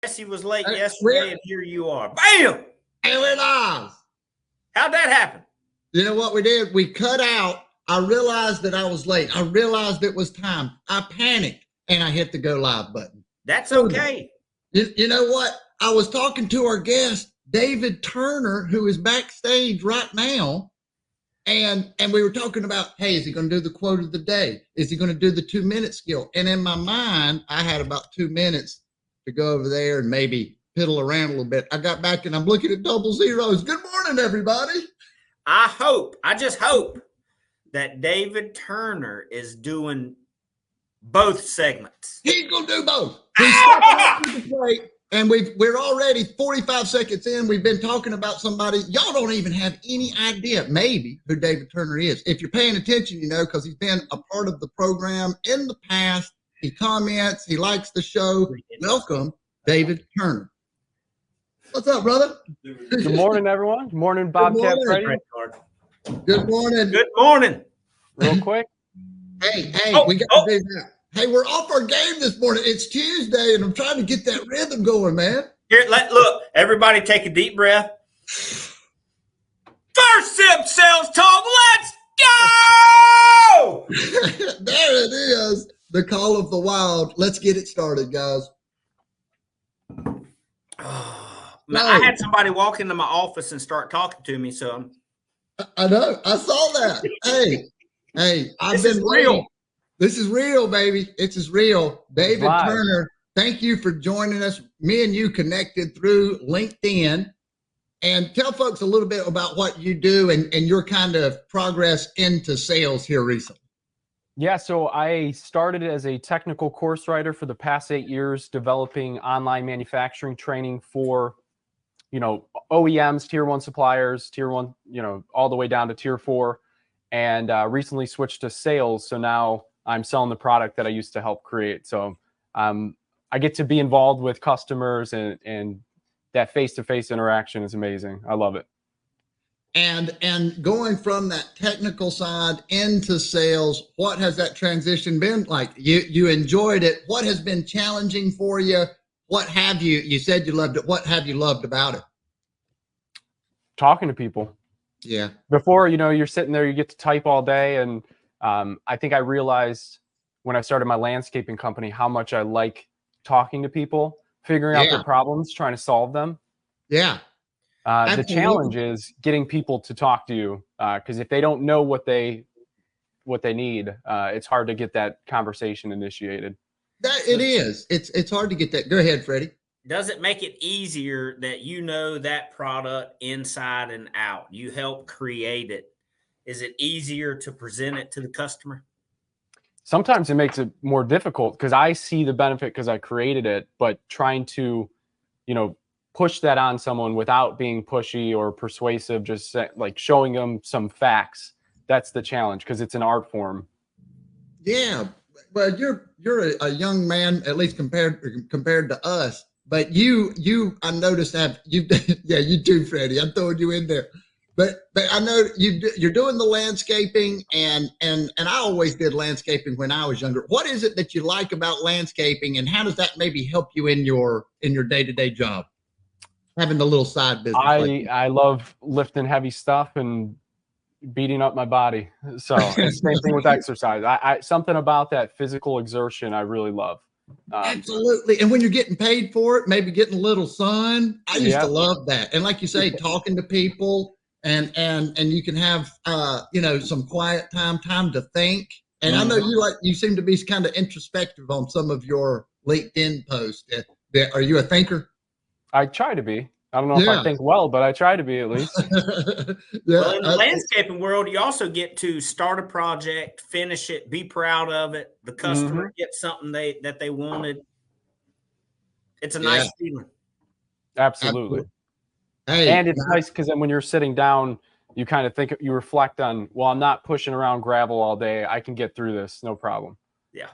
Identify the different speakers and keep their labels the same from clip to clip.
Speaker 1: Jesse was late
Speaker 2: Hey,
Speaker 1: yesterday, and here you are. Bam!
Speaker 2: Here it is.
Speaker 1: How'd that happen?
Speaker 2: You know what we did? We cut out. I realized that I was late. I realized it was time. I panicked and I hit the go live button.
Speaker 1: That's okay.
Speaker 2: You know what? I was talking to our guest, David Turner, who is backstage right now. And we were talking about, hey, is he going to do the quote of the day? Is he going to do the 2-minute skill? And in my mind, I had about 2 minutes to go over there and maybe piddle around a little bit. I got back and I'm looking at double zeros. Good morning, everybody.
Speaker 1: I just hope that David Turner is doing both segments.
Speaker 2: He's going to do both. He's stepping up to the plate. And we're already 45 seconds in. We've been talking about somebody. Y'all don't even have any idea, maybe, who David Turner is. If you're paying attention, you know, because he's been a part of the program in the past. He comments. He likes the show. Welcome, David Turner. What's up, brother?
Speaker 3: Good morning, everyone. Good morning, Bobcat Freddy.
Speaker 2: Good morning.
Speaker 1: Good morning.
Speaker 3: Real quick.
Speaker 2: Hey, we got to do that. Hey, we're off our game this morning. It's Tuesday, and I'm trying to get that rhythm going, man.
Speaker 1: Here, look, everybody take a deep breath. First Sip Sales Talk, let's go!
Speaker 2: There it is, the call of the wild. Let's get it started, guys.
Speaker 1: Man, I had somebody walk into my office and start talking to me, so
Speaker 2: I know. I saw that. Hey, I've been real. This is real, baby. This is real. David Turner, thank you for joining us. Me and you connected through LinkedIn. And tell folks a little bit about what you do and your kind of progress into sales here recently.
Speaker 3: Yeah, so I started as a technical course writer for the past 8 years, developing online manufacturing training for, OEMs, tier 1 suppliers, tier 1, all the way down to tier 4, and recently switched to sales. So now I'm selling the product that I used to help create. So I get to be involved with customers, and that face-to-face interaction is amazing. I love it.
Speaker 2: And going from that technical side into sales, what has that transition been like? You enjoyed it. What has been challenging for you? What have you said you loved it. What have you loved about it?
Speaker 3: Talking to people.
Speaker 2: Yeah.
Speaker 3: Before, you're sitting there, you get to type all day. And I think I realized when I started my landscaping company how much I like talking to people, figuring out their problems, trying to solve them.
Speaker 2: Yeah.
Speaker 3: The challenge is getting people to talk to you, because if they don't know what they need, it's hard to get that conversation initiated.
Speaker 2: It is. It's hard to get that. Go ahead, Freddie.
Speaker 1: Does it make it easier that you know that product inside and out? You help create it. Is it easier to present it to the customer?
Speaker 3: Sometimes it makes it more difficult because I see the benefit because I created it, but trying to, push that on someone without being pushy or persuasive, just like showing them some facts. That's the challenge because it's an art form.
Speaker 2: Yeah. Well, you're a young man, at least compared to us. But you I noticed that you you too, Freddie. I'm throwing you in there. But I know you're doing the landscaping, and I always did landscaping when I was younger. What is it that you like about landscaping, and how does that maybe help you in your day-to-day job? Having the little side business.
Speaker 3: I love lifting heavy stuff and beating up my body. So it's the same thing with exercise. I something about that physical exertion I really love.
Speaker 2: Absolutely. And when you're getting paid for it, maybe getting a little sun. I used to love that. And like you say, talking to people and you can have some quiet time to think. And I know you seem to be kind of introspective on some of your LinkedIn posts. Are you a thinker?
Speaker 3: I try to be. I don't know if I think well, but I try to be at least.
Speaker 1: Well, in the landscaping world, you also get to start a project, finish it, be proud of it. The customer gets something that they wanted. It's a nice feeling.
Speaker 3: Absolutely. Hey, and it's nice because then when you're sitting down, you kind of think, you reflect on, well, I'm not pushing around gravel all day. I can get through this. No problem.
Speaker 1: Yeah.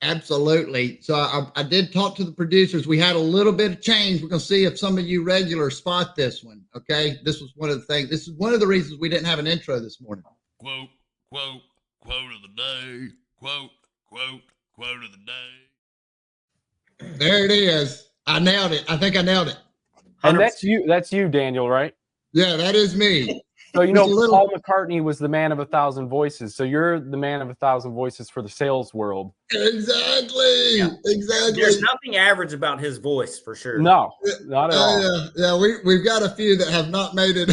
Speaker 2: Absolutely. So I did talk to the producers. We had a little bit of change. We're going to see if some of you regulars spot this one. Okay. This was one of the things. This is one of the reasons we didn't have an intro this morning.
Speaker 4: Quote of the day. Quote of the day.
Speaker 2: There it is. I nailed it. I think I nailed it.
Speaker 3: And
Speaker 1: 100%.
Speaker 3: that's you, Daniel, right?
Speaker 2: Yeah, that is me.
Speaker 3: So,
Speaker 2: Just a little-
Speaker 3: Paul McCartney was the man of 1,000 voices. So you're the man of 1,000 voices for the sales world.
Speaker 2: Exactly.
Speaker 1: Yeah.
Speaker 2: Exactly.
Speaker 1: There's nothing average about his voice for sure.
Speaker 3: No, not at all.
Speaker 2: Yeah, we've got a few that have not made it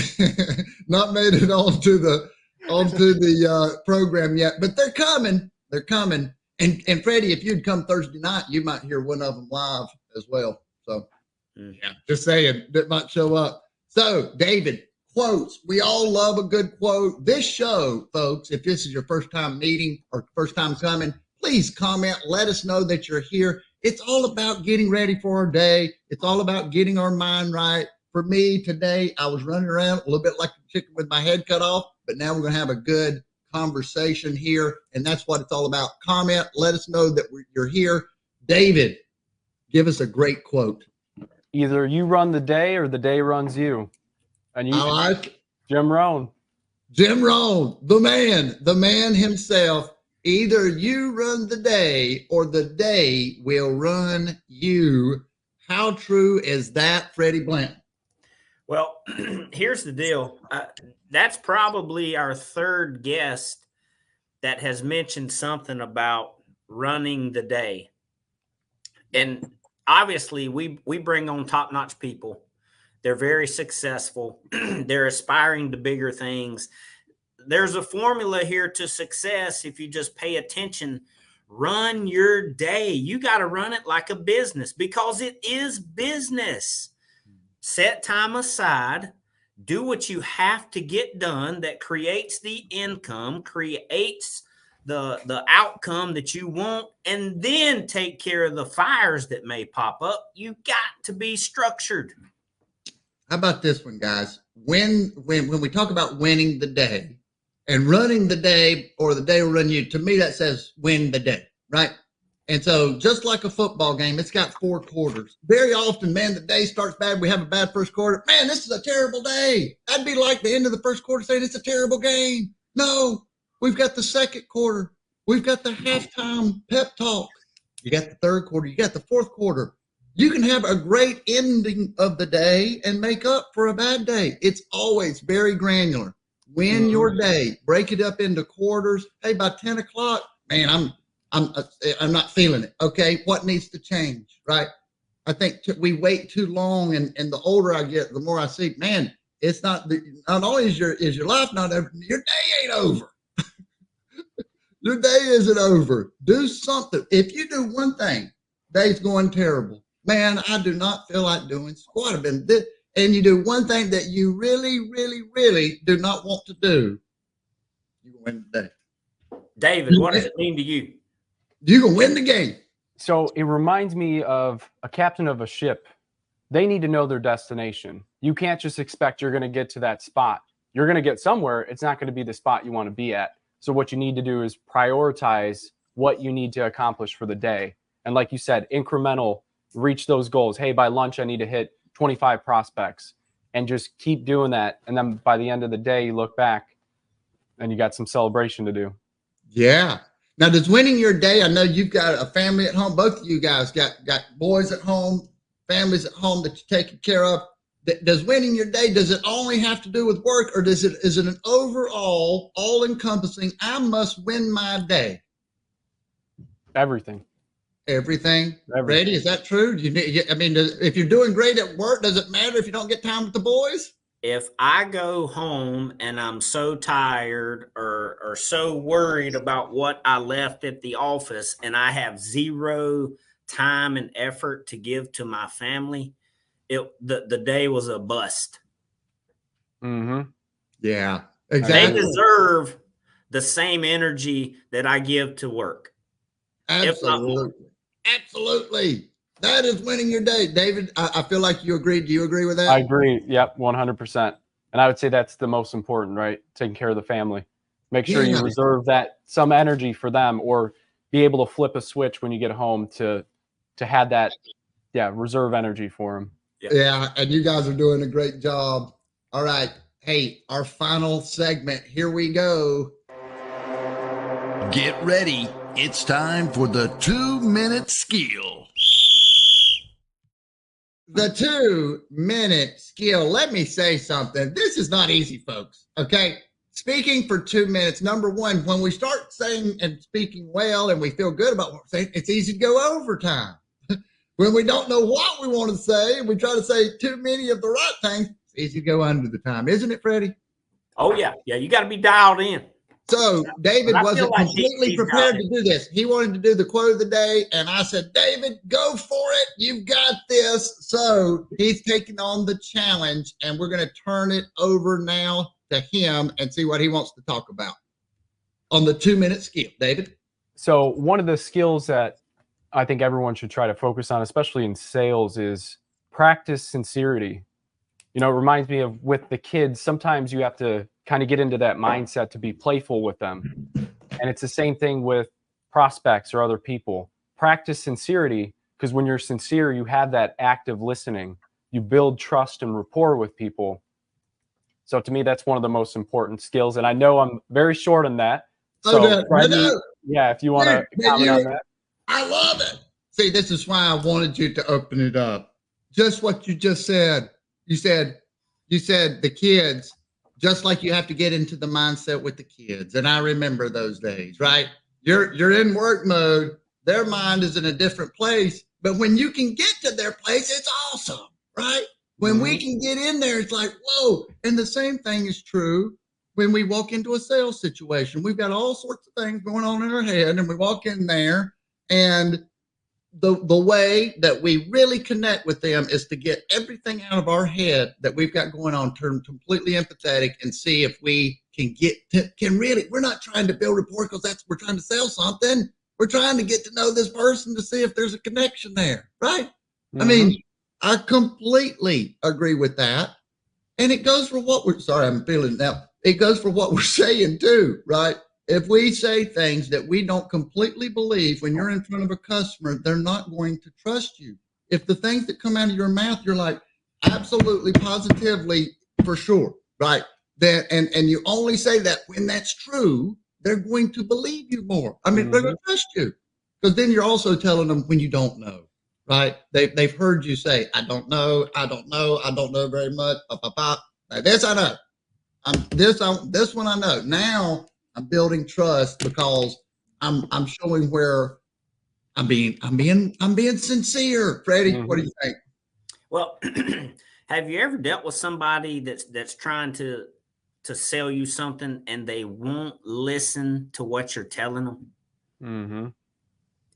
Speaker 2: onto the program yet, but they're coming. They're coming. And Freddie, if you'd come Thursday night, you might hear one of them live as well. So yeah, just saying, that might show up. So David, quotes. We all love a good quote. This show, folks, if this is your first time meeting or first time coming, please comment. Let us know that you're here. It's all about getting ready for our day. It's all about getting our mind right. For me today, I was running around a little bit like a chicken with my head cut off, but now we're going to have a good conversation here, and that's what it's all about. Comment. Let us know that you're here. David, give us a great quote.
Speaker 3: Either you run the day or the day runs you. And you,
Speaker 2: I like
Speaker 3: Jim Rohn.
Speaker 2: Jim Rohn, the man himself. Either you run the day or the day will run you. How true is that, Freddie Blanton?
Speaker 1: Well, here's the deal. That's probably our third guest that has mentioned something about running the day. And obviously, we bring on top-notch people. They're very successful. They're aspiring to bigger things. There's a formula here to success if you just pay attention. Run your day. You got to run it like a business because it is business. Set time aside. Do what you have to get done that creates the income, creates the outcome that you want, and then take care of the fires that may pop up. You got to be structured.
Speaker 2: How about this one, guys? When we talk about winning the day and running the day or the day will run you, to me that says win the day, right? And so just like a football game, it's got 4 quarters. Very often, man, the day starts bad. We have a bad first quarter. Man, this is a terrible day. That'd be like the end of the first quarter saying it's a terrible game. No, we've got the second quarter. We've got the halftime pep talk. You got the third quarter. You got the fourth quarter. You can have a great ending of the day and make up for a bad day. It's always very granular. Win your day. Break it up into quarters. Hey, by 10 o'clock, man, I'm not feeling it. Okay, what needs to change, right? I think we wait too long, and the older I get, the more I see, man, it's not only is your life not over, your day ain't over. Your day isn't over. Do something. If you do one thing, day's going terrible. Man, I do not feel like doing squat. I've been this, and you do one thing that you really, really, really do not want to do, you can win the day.
Speaker 1: David, what does it mean to you?
Speaker 2: You can win the game.
Speaker 3: So it reminds me of a captain of a ship. They need to know their destination. You can't just expect you're going to get to that spot. You're going to get somewhere. It's not going to be the spot you want to be at. So what you need to do is prioritize what you need to accomplish for the day. And like you said, incremental, reach those goals. Hey, by lunch, I need to hit 25 prospects, and just keep doing that. And then by the end of the day, you look back and you got some celebration to do.
Speaker 2: Yeah. Now, does winning your day, I know you've got a family at home. Both of you guys got boys at home, families at home that you're taking care of. Does winning your day, does it only have to do with work, or is it an overall, all-encompassing, I must win my day?
Speaker 3: Everything.
Speaker 2: Everything. Brady, is that true? If you're doing great at work, does it matter if you don't get time with the boys?
Speaker 1: If I go home and I'm so tired or so worried about what I left at the office and I have zero time and effort to give to my family, the day was a bust.
Speaker 3: Mm-hmm.
Speaker 2: Yeah, exactly.
Speaker 1: They deserve the same energy that I give to work.
Speaker 2: Absolutely. Absolutely. That is winning your day. David, I feel like you agree. Do you agree with that?
Speaker 3: I agree. Yep, 100%. And I would say that's the most important, right? Taking care of the family. Make sure you reserve that some energy for them, or be able to flip a switch when you get home to have that, reserve energy for them.
Speaker 2: Yeah, and you guys are doing a great job. All right. Hey, our final segment. Here we go.
Speaker 4: Get ready. It's time for the 2-minute skill.
Speaker 2: the 2-minute skill. Let me say something. This is not easy, folks. Okay. Speaking for 2 minutes. Number one, when we start saying and speaking well and we feel good about what we're saying, it's easy to go overtime. When we don't know what we want to say and we try to say too many of the right things, it's easy to go under the time. Isn't it, Freddie?
Speaker 1: Oh, yeah. Yeah, you got to be dialed in.
Speaker 2: So David wasn't completely prepared to do this. He wanted to do the quote of the day, and I said, David, go for it. You've got this. So he's taking on the challenge, and we're going to turn it over now to him and see what he wants to talk about on the 2-minute skill. David?
Speaker 3: So one of the skills that I think everyone should try to focus on, especially in sales, is practice sincerity. You know, it reminds me of with the kids, sometimes you have to kind of get into that mindset to be playful with them. And it's the same thing with prospects or other people. Practice sincerity, because when you're sincere, you have that active listening. You build trust and rapport with people. So to me, that's one of the most important skills. And I know I'm very short on that. So, Freddie, yeah, if you want to comment on that.
Speaker 2: I love it. See, this is why I wanted you to open it up. Just what you just said. You said the kids, just like you have to get into the mindset with the kids. And I remember those days, right? You're in work mode. Their mind is in a different place. But when you can get to their place, it's awesome, right? When we can get in there, it's like, whoa. And the same thing is true when we walk into a sales situation. We've got all sorts of things going on in our head, and we walk in there, and the way that we really connect with them is to get everything out of our head that we've got going on, turn completely empathetic, and see if we can really, we're not trying to build rapport because we're trying to sell something. We're trying to get to know this person to see if there's a connection there, right? I mean, I completely agree with that. And it goes for what I'm feeling now. It goes for what we're saying too, right? If we say things that we don't completely believe when you're in front of a customer, they're not going to trust you. If the things that come out of your mouth, you're like, absolutely, positively, for sure, right? That and you only say that when that's true, they're going to believe you more. I mean, they're going to trust you. Because then you're also telling them when you don't know, right? They've heard you say, I don't know very much. Now, this I know. This one I know. Now I'm building trust because I'm showing where I'm being sincere. Freddie, what do you think?
Speaker 1: Well, have you ever dealt with somebody that's trying to sell you something and they won't listen to what you're telling them?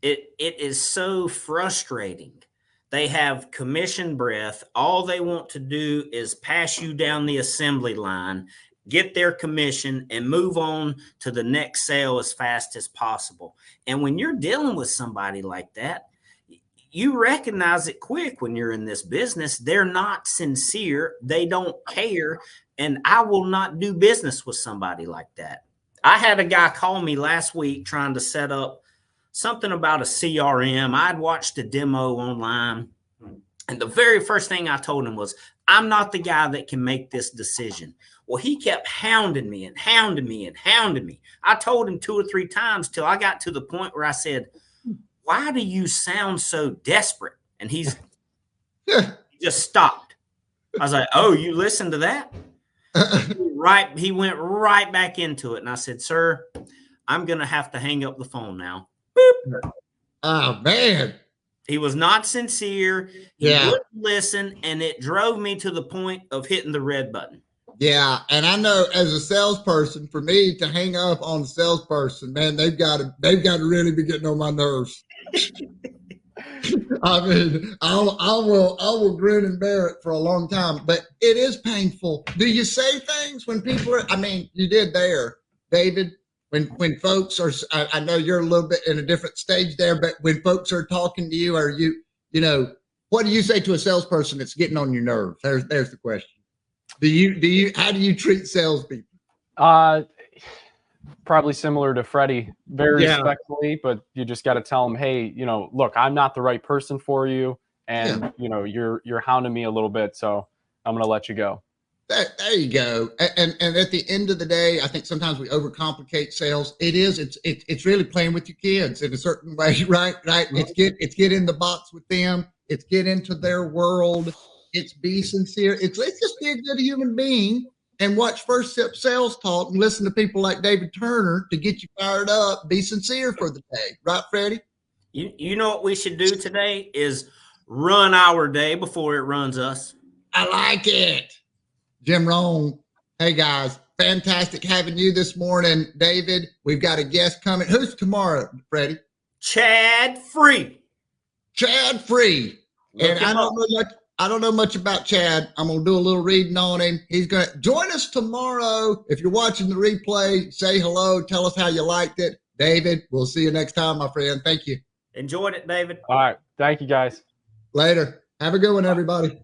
Speaker 1: It is so frustrating. They have commission breath. All they want to do is pass you down the assembly line, get their commission, and move on to the next sale as fast as possible. And when you're dealing with somebody like that, you recognize it quick when you're in this business. They're not sincere. They don't care. And I will not do business with somebody like that. I had a guy call me last week trying to set up something about a CRM. I'd watched a demo online. And the very first thing I told him was, I'm not the guy that can make this decision. Well, he kept hounding me and hounding me and hounding me. I told him 2 or 3 times till I got to the point where I said, why do you sound so desperate? And he just stopped. I was like, oh, you listened to that? He went right back into it. And I said, sir, I'm going to have to hang up the phone now. Boop.
Speaker 2: Oh, man.
Speaker 1: He was not sincere. He wouldn't listen, and it drove me to the point of hitting the red button.
Speaker 2: Yeah, and I know as a salesperson, for me to hang up on a salesperson, man, they've got to really be getting on my nerves. I mean, I will grin and bear it for a long time, but it is painful. Do you say things when people are? I mean, you did there, David. When folks are, I know you're a little bit in a different stage there, but when folks are talking to you, are you know, what do you say to a salesperson that's getting on your nerves? There's the question. How do you treat salespeople?
Speaker 3: Probably similar to Freddie, very respectfully, but you just got to tell them, hey, you know, look, I'm not the right person for you, and you know, you're hounding me a little bit, so I'm gonna let you go.
Speaker 2: There you go. And at the end of the day, I think sometimes we overcomplicate sales. It's really playing with your kids in a certain way, right? It's get in the box with them It's get into their world. It's be sincere. Let's just be a good human being and watch First Sip Sales Talk and listen to people like David Turner to get you fired up. Be sincere for the day. Right, Freddie?
Speaker 1: You know what we should do today is run our day before it runs us.
Speaker 2: I like it. Jim Rohn. Hey, guys. Fantastic having you this morning, David. We've got a guest coming. Who's tomorrow, Freddie?
Speaker 1: Chad Free.
Speaker 2: Chad Free. And I don't know much about Chad. I'm going to do a little reading on him. He's going to join us tomorrow. If you're watching the replay, say hello. Tell us how you liked it. David, we'll see you next time, my friend. Thank you.
Speaker 1: Enjoyed it, David.
Speaker 3: All right. Thank you, guys.
Speaker 2: Later. Have a good one, everybody.